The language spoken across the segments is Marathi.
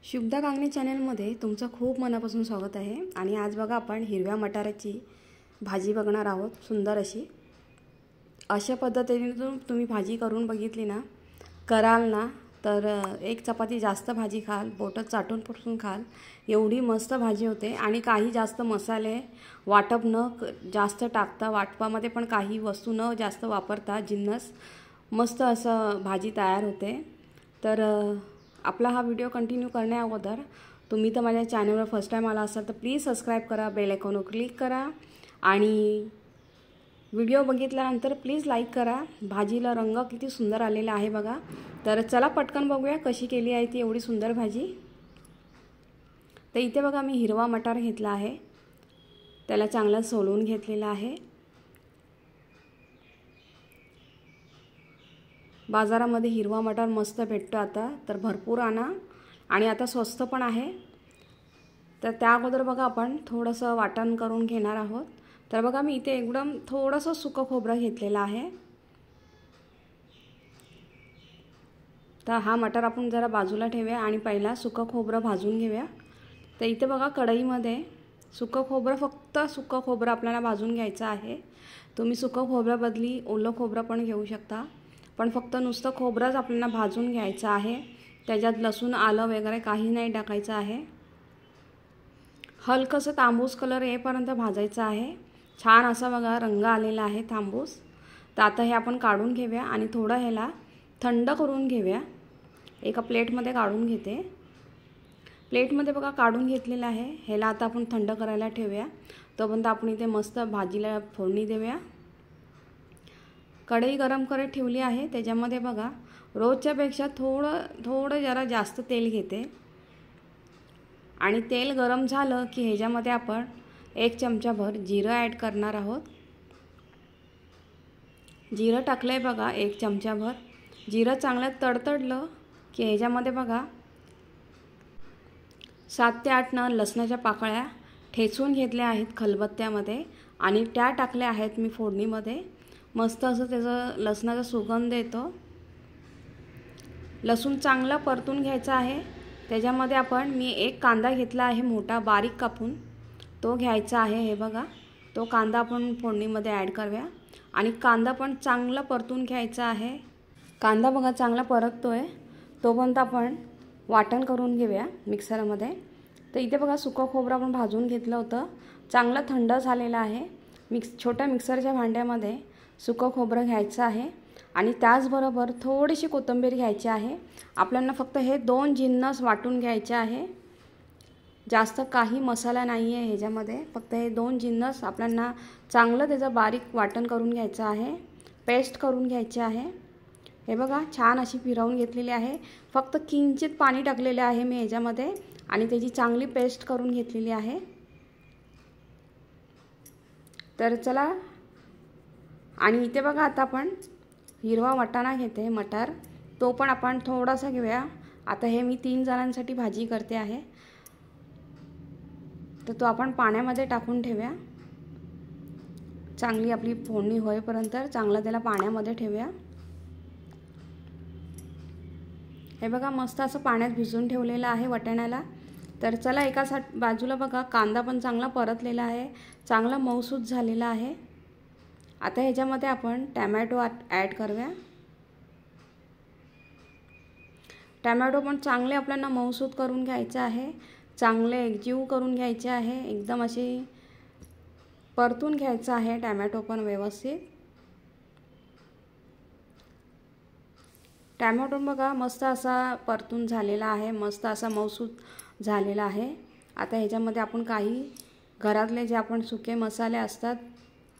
शुभदा कांगणे चॅनलमध्ये तुमचं खूप मनापासून स्वागत आहे। आणि आज बघा आपण हिरव्या मटाराची भाजी बघणार आहोत। सुंदर अशा पद्धतीने तुम्ही भाजी करून बघितली ना कराल ना तर एक चपाती जास्त भाजी खाल, बोटं चाटून पुसून खाल, एवढी मस्त भाजी होते। आणि काही जास्त मसाले वाटप न जास्त टाकता, वाटपामध्ये पण काही वस्तू न जास्त वापरता जिन्नस मस्त असं भाजी तयार होते। तर आपला हा व्हिडिओ कंटिन्यू करण्या अगोदर तुम्ही तर माझ्या चॅनलवर फर्स्ट टाइम आला असाल तर प्लीज सबस्क्राइब करा, बेल आयकॉनवर क्लिक करा आणि व्हिडिओ बघितल्यानंतर प्लीज लाईक करा। भाजीला रंग किती सुंदर आलेला आहे बघा। तर चला पटकन बघूया कशी केली आहे ती एवढी सुंदर भाजी। तर इथे बघा मी हिरवा मटार घेतला आहे, त्याला चांगलं सोलून घेतलेला आहे। बाजारामध्ये हिरवा मटार मस्त भेटतो आता, तर भरपूर आणा आणि आता स्वस्त पण आहे। तर त्या अगोदर बघा आपण थोडंसं वाटण करून घेणार आहोत। तर बघा मी इथे एकदम थोडंसं सुकं खोबरं घेतलेलं आहे। तर हा मटार आपण जरा बाजूला ठेवूया आणि पहिला सुकं खोबरं भाजून घेऊया। तर इथे बघा कढईमध्ये सुकं खोबरं, फक्त सुकं खोबरं आपल्याला भाजून घ्यायचं आहे। तुम्ही सुकं खोबऱ्याबदली ओलं खोबरं पण घेऊ शकता, पण फक्त नुसतं खोबरंच आपल्याला भाजून घ्यायचं आहे। त्याच्यात लसूण आलं वगैरे काही नाही टाकायचं आहे। हलकसं तांबूस कलर येईपर्यंत भाजायचं आहे। छान असा बघा रंग आलेला आहे तांबूस। तर आता हे आपण काढून घेऊया आणि थोडं ह्याला थंड करून घेऊया। एका प्लेटमध्ये काढून घेते। प्लेटमध्ये बघा काढून घेतलेलं आहे। ह्याला आता आपण थंड करायला ठेवूया। तोपर्यंत आपण इथे मस्त भाजीला फोडणी देऊया। कढई गरम करत ठेवली आहे, त्याच्यामध्ये बघा रोजच्यापेक्षा थोडं जरा जास्त तेल घेते आणि तेल गरम झालं की ह्याच्यामध्ये आपण 1 चमचाभर जिरं ॲड करणार आहोत। जिरं टाकलंय बघा 1 चमचाभर। जिरं चांगलं तडतडलं की ह्याच्यामध्ये बघा 7 ते 8 लसणाच्या पाकळ्या ठेचून घेतल्या आहेत खलबत्त्यामध्ये आणि त्या टाकल्या आहेत मी फोडणीमध्ये। मस्त असं त्याचा लसणाचा सुगंध येतो। लसूण चांगला परतून घ्यायचा आहे। त्याच्यामध्ये आपण मी 1 कांदा घेतला आहे मोठा बारीक कापून, तो घ्यायचा आहे। हे बघा तो कांदा आपण फोडणीमध्ये ॲड करूया आणि कांदा पण चांगला परतून घ्यायचा आहे। कांदा बघा चांगला परततोय तोपर्यंत आपण वाटण करून घेऊया मिक्सरमध्ये। तर इथे बघा सुकं खोबरं आपण भाजून घेतलं होतं, चांगलं थंड झालेलं आहे। छोट्या मिक्सरच्या भांड्यामध्ये सुकं खोबरं घ्यायचं आहे आणि त्याचबरोबर थोडीशी कोथिंबीर घ्यायची आहे। आपल्याला फक्त हे 2 जिन्नस वाटून घ्यायचे आहे, जास्त काही मसाला नाही आहे ह्याच्यामध्ये। फक्त हे 2 जिन्नस आपल्याला चांगलं त्याचं बारीक वाटण करून घ्यायचं आहे, पेस्ट करून घ्यायची आहे। हे बघा छान अशी फिरवून घेतलेली आहे। फक्त किंचित पाणी टाकलेले आहे मी ह्याच्यामध्ये आणि त्याची चांगली पेस्ट करून घेतलेली आहे। तर चला, आणि इथे बघा आता आपण हिरवा वाटाणा घेते मटार, तो पण आपण थोडासा घेऊया। आता हे मी 3 जणांसाठी भाजी करते आहे, तर तो आपण पाण्यामध्ये टाकून ठेवूया। चांगली आपली फोडणी होईपर्यंत चांगलं त्याला पाण्यामध्ये ठेवूया। हे बघा मस्त असं पाण्यात भिजवून ठेवलेलं आहे वाटाण्याला। तर चला एका बाजूला बघा कांदा पण चांगला परतलेला आहे, चांगला मऊसूत झालेला आहे। आता ह्याच्यामध्ये आपण टोमॅटो ॲड करूया। टोमॅटो पण चांगले आपल्याला मऊसूत करून घ्यायचे आहे, चांगले एकजीव करून घ्यायचे आहे, एकदम अशी परतून घ्यायचं आहे टोमॅटो पण व्यवस्थित। टोमॅटो बघा मस्त असा परतून झालेला आहे, मस्त असा मऊसूत झालेला आहे। आता ह्याच्यामध्ये आपण काही घरातले जे आपण सुके मसाले असतात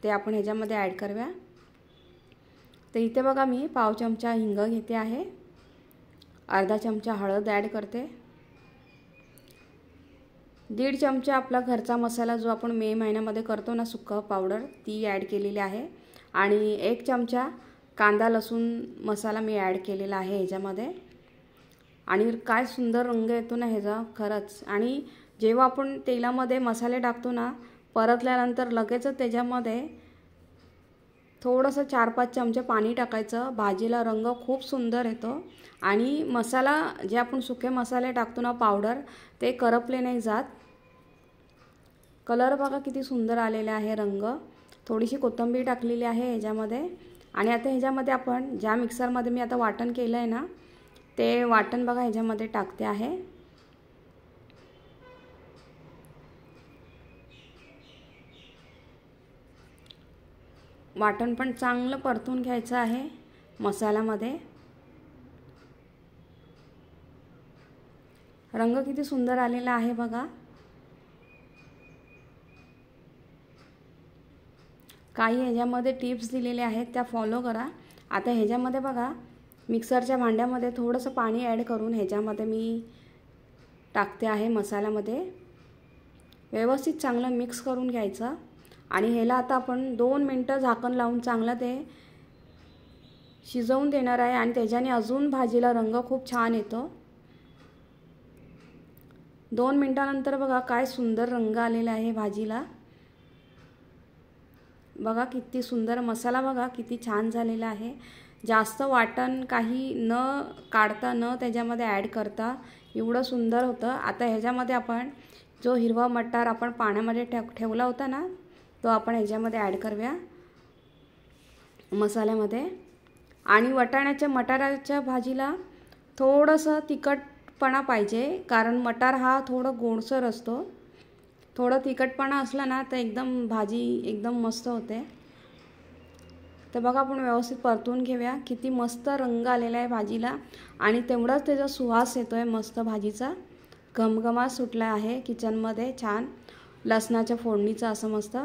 ते आपण ह्याच्यामध्ये ॲड करूया। तर इथे बघा मी पाव चमचा हिंग घेते आहे, अर्धा चमचा हळद ॲड करते, 1.5 चमचा आपला घरचा मसाला जो आपण मे महिन्यामध्ये करतो ना सुक्का पावडर, ती ॲड केलेली आहे आणि 1 चमचा कांदा लसूण मसाला मी ॲड केलेला आहे ह्याच्यामध्ये। आणि काय सुंदर रंग येतो ना ह्याचा खरंच। आणि जेव्हा आपण तेलामध्ये मसाले टाकतो ना परतल्यानंतर लगेचच त्याच्यामध्ये थोडंसं 4-5 चमचे पाणी टाकायचं. भाजीला रंग खूप सुंदर येतो आणि मसाला जे आपण सुके मसाले टाकतो ना पावडर, ते करपले नाही जात. कलर बघा किती सुंदर आलेला आहे रंग. थोडीशी कोथिंबीर टाकलेली आहे ह्याच्यामध्ये. आणि आता ह्याच्यामध्ये आपण ज्या मिक्सरमध्ये मी आता वाटण केलं आहे ना, ते वाटण बघा ह्याच्यामध्ये टाकते आहे. वाटण पण चांगलं परतून घ्यायचं आहे मसाल्यामध्ये. रंग किती सुंदर आलेला आहे बघा. काही ह्याच्यामध्ये टिप्स दिलेले आहेत त्या फॉलो करा. आता ह्याच्यामध्ये बघा मिक्सरच्या भांड्यामध्ये थोडंसं पाणी ॲड करून ह्याच्यामध्ये मी टाकते आहे मसाल्यामध्ये. व्यवस्थित चांगलं मिक्स करून घ्यायचं आणि ह्याला आता आपण 2 मिनटं झाकण लावून चांगलं ते शिजवून देणार आहे आणि त्याच्याने अजून भाजीला रंग खूप छान येतो. 2 मिनटानंतर बघा काय सुंदर रंग आलेला आहे भाजीला. बघा किती सुंदर मसाला बघा किती छान झालेला आहे. जास्त वाटण काही न काढता न त्याच्यामध्ये ॲड करता एवढं सुंदर होतं. आता ह्याच्यामध्ये आपण जो हिरवा मटार आपण पाण्यामध्ये ठेवला होता ना, तो आपण ह्याच्यामध्ये ॲड करूया मसाल्यामध्ये. आणि मटाराच्या भाजीला थोडंसं तिखटपणा पाहिजे, कारण मटार हा थोडं गोडसर असतो. थोडं तिखटपणा असला ना तर एकदम भाजी एकदम मस्त होते. तर बघा आपण व्यवस्थित परतून घेऊया. किती मस्त रंग आलेला आहे भाजीला आणि तेवढाच त्याचा सुवास येतोय मस्त भाजीचा. घमघमाट सुटला आहे किचनमध्ये छान लसणाच्या फोडणीचा असं मस्त.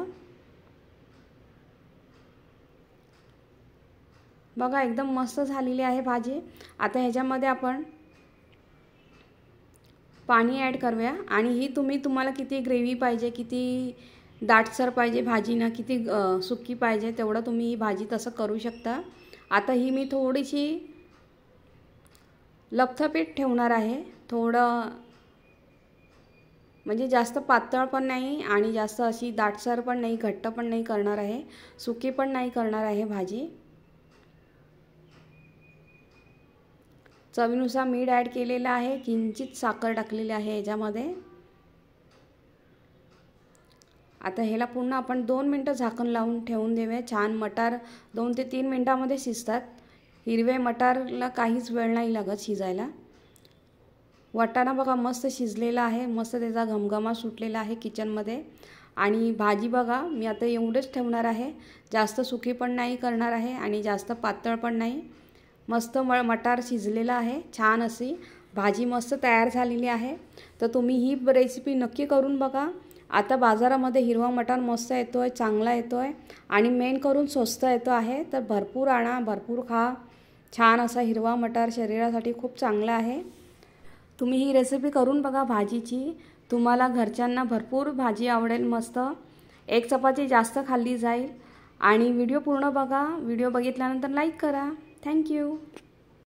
बघा एकदम मस्त झालेली आहे भाजी. आता ह्याच्यामध्ये आपण पाणी ॲड करूया आणि ही तुम्हाला किती ग्रेव्ही पाहिजे, किती दाटसर पाहिजे भाजी ना, किती सुकी पाहिजे तेवढं तुम्ही ही भाजी तसं करू शकता. आता ही मी थोडीशी लपथपीत ठेवणार आहे. थोडं म्हणजे जास्त पातळ पण नाही आणि जास्त अशी दाटसर पण नाही, घट्ट पण नाही करणार आहे, सुकी पण नाही करणार आहे भाजी. चवीनुसार मीठ ॲड केलेलं आहे. किंचित साखर टाकलेली आहे याच्यामध्ये. आता ह्याला पुन्हा आपण 2 मिनटं झाकण लावून ठेवून देऊया. छान मटार 2 ते 3 मिनटामध्ये शिजतात. हिरवे मटारला काहीच वेळ नाही लागत शिजायला. वाटाणा बघा मस्त शिजलेला आहे. मस्त त्याचा घमघमा सुटलेला आहे किचनमध्ये. आणि भाजी बघा मी आता एवढेच ठेवणार आहे. जास्त सुकी पण नाही करणार आहे आणि जास्त पातळ पण नाही. मस्त मटार शिजलेला आहे. छान अशी भाजी मस्त तयार झालेली आहे. तर तुम्ही ही रेसिपी नक्की करून बघा. आता बाजारामध्ये हिरवा मटार मस्त येतोय, चांगला येतोय आणि मेन करून स्वस्त येतो आहे. तर भरपूर आणा, भरपूर खा. छान असा हिरवा मटार शरीरासाठी खूप चांगला आहे. तुम्ही ही रेसिपी करून बघा भाजीची. तुम्हाला घरच्यांना भरपूर भाजी आवडेल. मस्त एक चपाती जास्त खाल्ली जाईल. आणि व्हिडिओ पूर्ण बघा. व्हिडिओ बघितल्यानंतर लाईक करा. थँक्यू.